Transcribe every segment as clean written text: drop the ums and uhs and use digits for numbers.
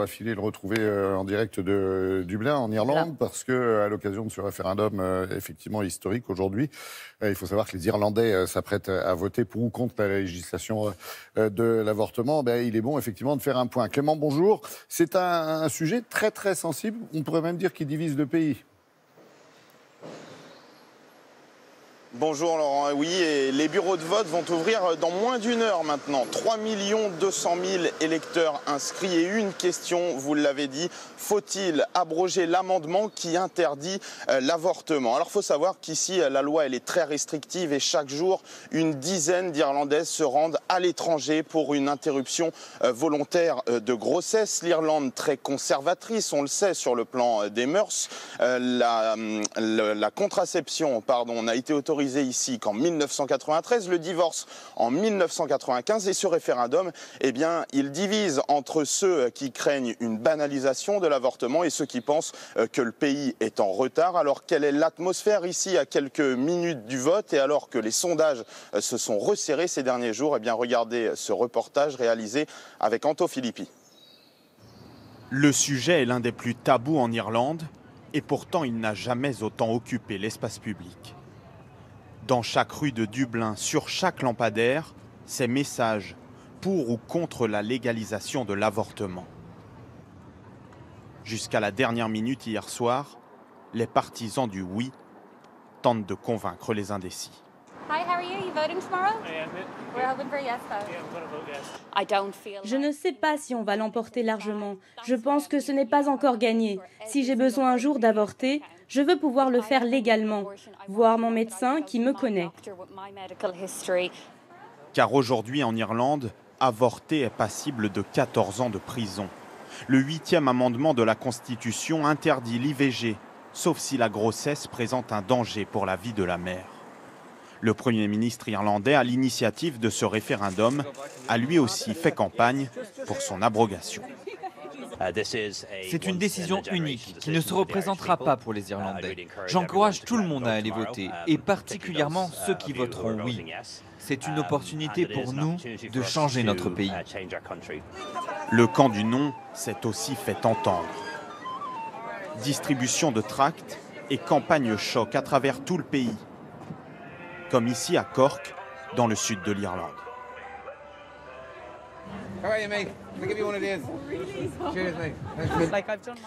va filer le retrouver en direct de Dublin, en Irlande, parce que à l'occasion de ce référendum effectivement historique aujourd'hui, il faut savoir que les Irlandais s'apprêtent à voter pour ou contre la législation de l'avortement. Il est bon effectivement de faire un point. Clément, bonjour. C'est un sujet très très sensible, on pourrait même dire qu'il divise le pays. Bonjour Laurent, oui, et les bureaux de vote vont ouvrir dans moins d'une heure maintenant. 3 200 000 électeurs inscrits et une question, vous l'avez dit, faut-il abroger l'amendement qui interdit l'avortement? Alors il faut savoir qu'ici la loi elle est très restrictive et chaque jour une dizaine d'Irlandaises se rendent à l'étranger pour une interruption volontaire de grossesse. L'Irlande très conservatrice, on le sait sur le plan des mœurs, la contraception n'a été autorisée ici qu'en 1993, le divorce en 1995 et ce référendum, il divise entre ceux qui craignent une banalisation de l'avortement et ceux qui pensent que le pays est en retard. Alors quelle est l'atmosphère ici à quelques minutes du vote et alors que les sondages se sont resserrés ces derniers jours? Regardez ce reportage réalisé avec Anto Filippi. Le sujet est l'un des plus tabous en Irlande et pourtant il n'a jamais autant occupé l'espace public. Dans chaque rue de Dublin, sur chaque lampadaire, ces messages pour ou contre la légalisation de l'avortement. Jusqu'à la dernière minute hier soir, les partisans du oui tentent de convaincre les indécis. Je ne sais pas si on va l'emporter largement. Je pense que ce n'est pas encore gagné. Si j'ai besoin un jour d'avorter, je veux pouvoir le faire légalement, voir mon médecin qui me connaît. Car aujourd'hui en Irlande, avorter est passible de 14 ans de prison. Le 8e amendement de la Constitution interdit l'IVG, sauf si la grossesse présente un danger pour la vie de la mère. Le Premier ministre irlandais, à l'initiative de ce référendum, a lui aussi fait campagne pour son abrogation. C'est une décision unique qui ne se représentera pas pour les Irlandais. J'encourage tout le monde à aller voter, et particulièrement ceux qui voteront oui. C'est une opportunité pour nous de changer notre pays. Le camp du non s'est aussi fait entendre. Distribution de tracts et campagne choc à travers tout le pays, comme ici à Cork, dans le sud de l'Irlande.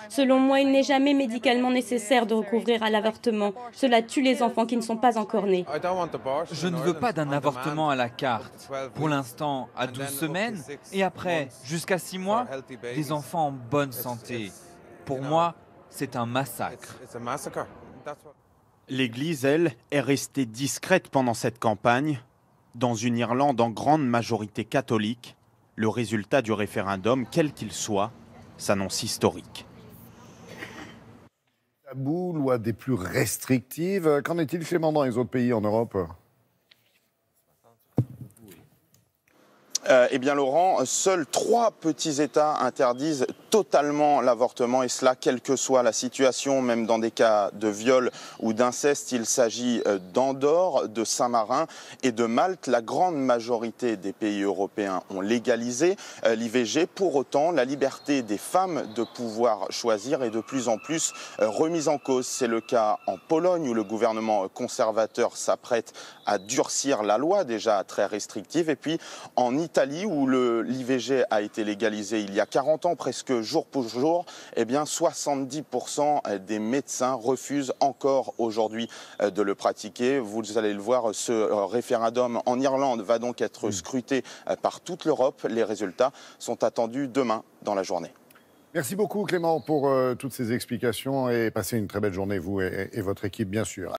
Selon moi, il n'est jamais médicalement nécessaire de recourir à l'avortement. Cela tue les enfants qui ne sont pas encore nés. Je ne veux pas d'un avortement à la carte. Pour l'instant, à 12 semaines, et après, jusqu'à 6 mois, des enfants en bonne santé. Pour moi, c'est un massacre. L'Église, elle, est restée discrète pendant cette campagne. Dans une Irlande en grande majorité catholique, le résultat du référendum, quel qu'il soit, s'annonce historique. Tabou, loi des plus restrictives. Qu'en est-il, Clément, dans les autres pays en Europe ? Laurent, seuls 3 petits États interdisent totalement l'avortement et cela quelle que soit la situation, même dans des cas de viol ou d'inceste. Il s'agit d'Andorre, de Saint-Marin et de Malte. La grande majorité des pays européens ont légalisé l'IVG. Pour autant, la liberté des femmes de pouvoir choisir est de plus en plus remise en cause. C'est le cas en Pologne où le gouvernement conservateur s'apprête à durcir la loi déjà très restrictive et puis en Italie où l'IVG a été légalisé il y a 40 ans, presque jour pour jour, 70% des médecins refusent encore aujourd'hui de le pratiquer. Vous allez le voir, ce référendum en Irlande va donc être scruté par toute l'Europe. Les résultats sont attendus demain dans la journée. Merci beaucoup Clément pour toutes ces explications et passez une très belle journée, vous et votre équipe bien sûr.